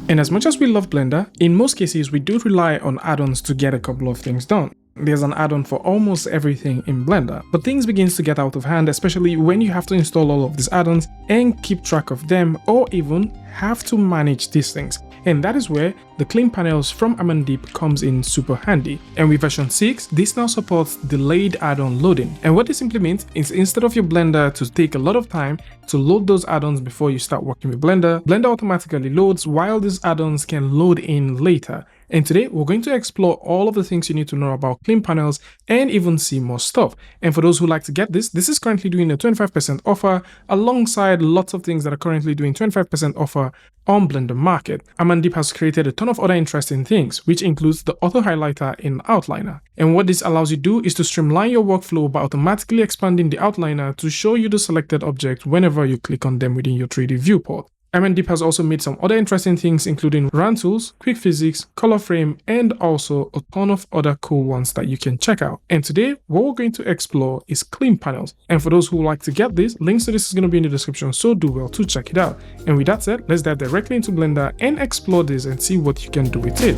And as much as we love Blender, in most cases we do rely on add-ons to get a couple of things done. There's an add-on for almost everything in Blender, but things begins to get out of hand, especially when you have to install all of these add-ons and keep track of them, or even have to manage these things. And that is where the clean panels from addon comes in super handy. And with version 6, this now supports delayed add-on loading. And what this simply means is instead of your Blender to take a lot of time to load those add-ons before you start working with Blender, Blender automatically loads while these add-ons can load in later. And today we're going to explore all of the things you need to know about clean panels and even see more stuff. And for those who like to get this is currently doing a 25% offer alongside lots of things that are currently doing 25% offer on Blender Market. addon has created a ton of other interesting things, which includes the auto highlighter in Outliner. And what this allows you to do is to streamline your workflow by automatically expanding the outliner to show you the selected object whenever you click on them within your 3D viewport. addon has also made some other interesting things, including run tools, quick physics, color frame, and also a ton of other cool ones that you can check out. And today, what we're going to explore is clean panels. And for those who like to get this, links to this is going to be in the description, so do well to check it out. And with that said, let's dive directly into Blender and explore this and see what you can do with it.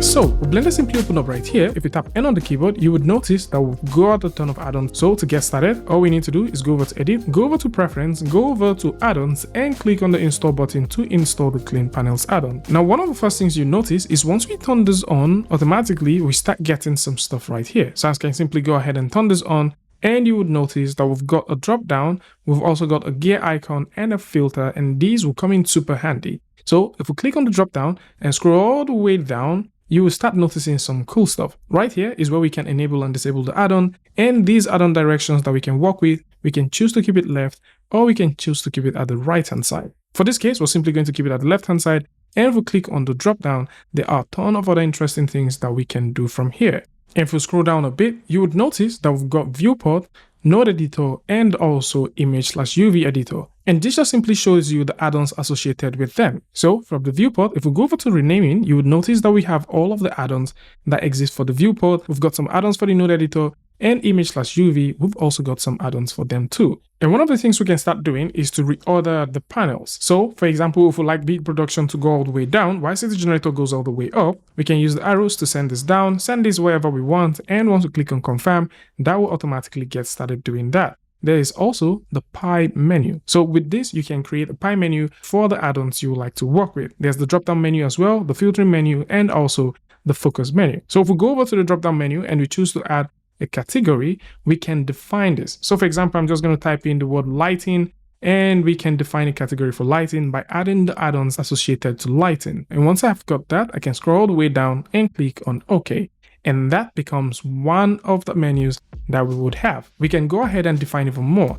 So, with Blender simply open up right here, if you tap N on the keyboard, you would notice that we've got a ton of add-ons. So to get started, all we need to do is go over to Edit, go over to Preference, go over to Add-ons, and click on the Install button to install the Clean Panels add-on. Now, one of the first things you notice is once we turn this on, automatically we start getting some stuff right here. So I can simply go ahead and turn this on, and you would notice that we've got a drop down, we've also got a gear icon and a filter, and these will come in super handy. So if we click on the drop down and scroll all the way down, you will start noticing some cool stuff. Right here is where we can enable and disable the add-on, and these add-on directions that we can work with, we can choose to keep it left, or we can choose to keep it at the right-hand side. For this case, we're simply going to keep it at the left-hand side, and if we click on the drop-down, there are a ton of other interesting things that we can do from here. And if we scroll down a bit, you would notice that we've got viewport, node editor, and also image/UV editor. And this just simply shows you the add-ons associated with them. So from the viewport, if we go over to renaming, you would notice that we have all of the add-ons that exist for the viewport. We've got some add-ons for the node editor, and image/UV, we've also got some add-ons for them too. And one of the things we can start doing is to reorder the panels. So for example, if we like beat production to go all the way down, while city generator goes all the way up, we can use the arrows to send this down, send this wherever we want, and once we click on confirm, that will automatically get started doing that. There is also the pie menu. So with this, you can create a pie menu for the add-ons you would like to work with. There's the drop-down menu as well, the filtering menu, and also the focus menu. So if we go over to the drop-down menu and we choose to add a category, we can define this. So for example, I'm just going to type in the word lighting, and we can define a category for lighting by adding the add-ons associated to lighting. And once I've got that, I can scroll all the way down and click on OK. And that becomes one of the menus that we would have. We can go ahead and define even more.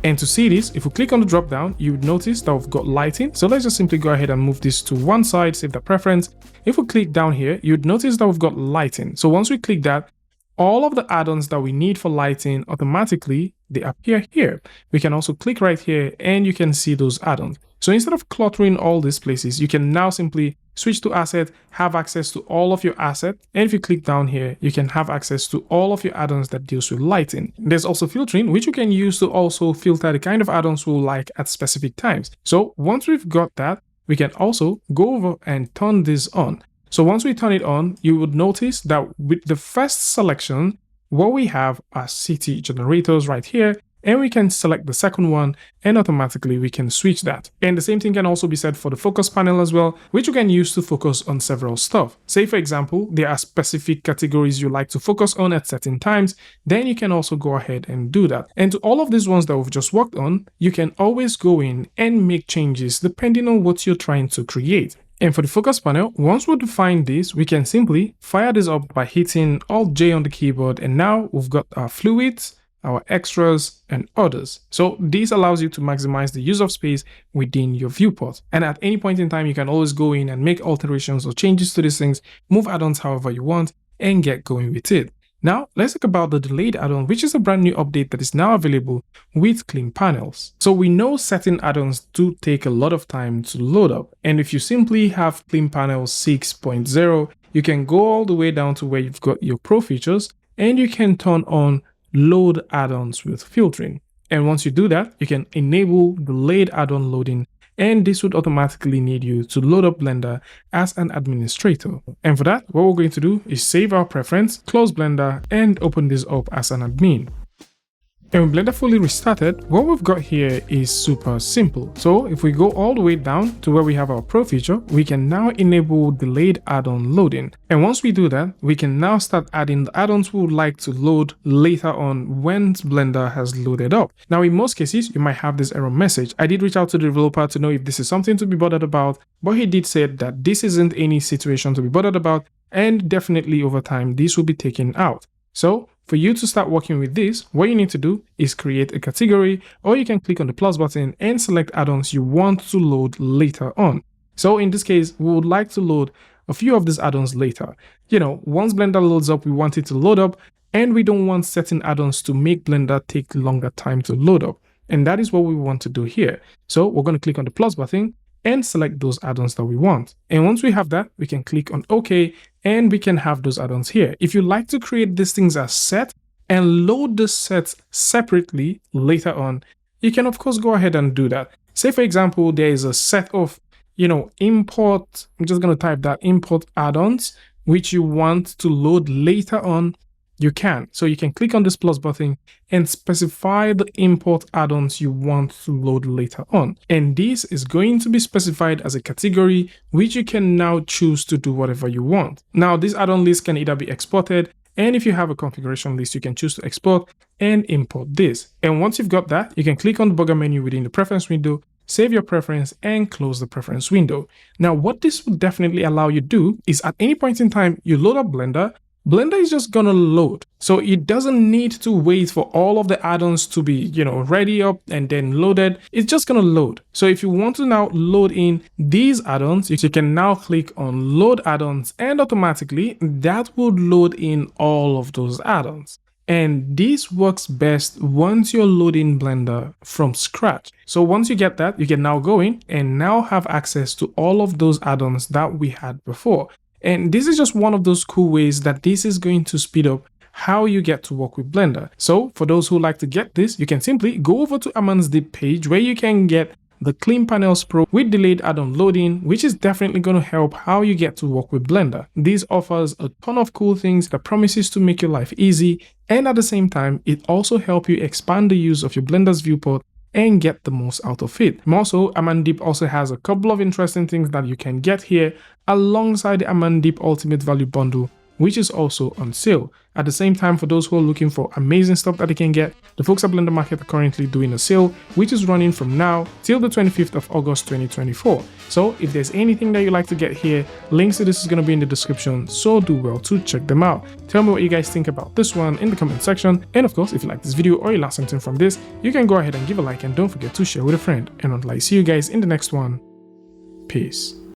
And to see this, if we click on the drop down, you would notice that we've got lighting. So let's just simply go ahead and move this to one side, save the preference. If we click down here, you'd notice that we've got lighting. So once we click that, all of the add-ons that we need for lighting automatically, they appear here. We can also click right here and you can see those add-ons. So instead of cluttering all these places, you can now simply switch to asset, have access to all of your asset. And if you click down here, you can have access to all of your add-ons that deals with lighting. There's also filtering, which you can use to also filter the kind of add-ons we like at specific times. So once we've got that, we can also go over and turn this on. So once we turn it on, you would notice that with the first selection, what we have are city generators right here, and we can select the second one and automatically we can switch that. And the same thing can also be said for the focus panel as well, which you can use to focus on several stuff. Say for example, there are specific categories you like to focus on at certain times, then you can also go ahead and do that. And to all of these ones that we've just worked on, you can always go in and make changes depending on what you're trying to create. And for the focus panel, once we define this, we can simply fire this up by hitting Alt J on the keyboard, and now we've got our fluids, our extras, and others. So this allows you to maximize the use of space within your viewport. And at any point in time, you can always go in and make alterations or changes to these things, move add-ons however you want, and get going with it. Now, let's talk about the delayed add-on, which is a brand new update that is now available with clean panels. So we know certain add-ons do take a lot of time to load up. And if you simply have clean panels 6.0, you can go all the way down to where you've got your pro features and you can turn on load add-ons with filtering. And once you do that, you can enable delayed add-on loading and this would automatically need you to load up Blender as an administrator. And for that, what we're going to do is save our preference, close Blender, and open this up as an admin. And with Blender fully restarted, what we've got here is super simple. So if we go all the way down to where we have our Pro feature, we can now enable delayed add-on loading. And once we do that, we can now start adding the add-ons we would like to load later on when Blender has loaded up. Now, in most cases, you might have this error message. I did reach out to the developer to know if this is something to be bothered about, but he did say that this isn't any situation to be bothered about, and definitely over time, this will be taken out. So for you to start working with this, what you need to do is create a category, or you can click on the plus button and select add-ons you want to load later on. So in this case, we would like to load a few of these add-ons later. Once Blender loads up, we want it to load up, and we don't want certain add-ons to make Blender take longer time to load up. And that is what we want to do here. So we're going to click on the plus button and select those add-ons that we want. And once we have that, we can click on OK, and we can have those add-ons here. If you like to create these things as set and load the sets separately later on, you can of course go ahead and do that. Say for example, there is a set of, import, I'm just going to type that, import add-ons, which you want to load later on. You can. So you can click on this plus button and specify the import add-ons you want to load later on. And this is going to be specified as a category, which you can now choose to do whatever you want. Now, this add-on list can either be exported, and if you have a configuration list, you can choose to export and import this. And once you've got that, you can click on the burger menu within the preference window, save your preference, and close the preference window. Now, what this will definitely allow you to do is at any point in time you load up Blender is just gonna load. So it doesn't need to wait for all of the add-ons to be, ready up and then loaded. It's just gonna load. So if you want to now load in these add-ons, you can now click on load add-ons, and automatically that would load in all of those add-ons. And this works best once you're loading Blender from scratch. So once you get that, you can now go in and now have access to all of those add-ons that we had before. And this is just one of those cool ways that this is going to speed up how you get to work with Blender. So for those who like to get this, you can simply go over to Aman's Dip page where you can get the Clean Panels Pro with delayed add-on loading, which is definitely going to help how you get to work with Blender. This offers a ton of cool things that promises to make your life easy, and at the same time, it also helps you expand the use of your Blender's viewport and get the most out of it. Also, Amandip also has a couple of interesting things that you can get here alongside the Amandip Ultimate Value Bundle, which is also on sale. At the same time, for those who are looking for amazing stuff that they can get, the folks at Blender Market are currently doing a sale, which is running from now till the 25th of August 2024. So if there's anything that you like to get here, links to this is going to be in the description, so do well to check them out. Tell me what you guys think about this one in the comment section, and of course, if you like this video or you learned something from this, you can go ahead and give a like, and don't forget to share with a friend. And until I see you guys in the next one, peace.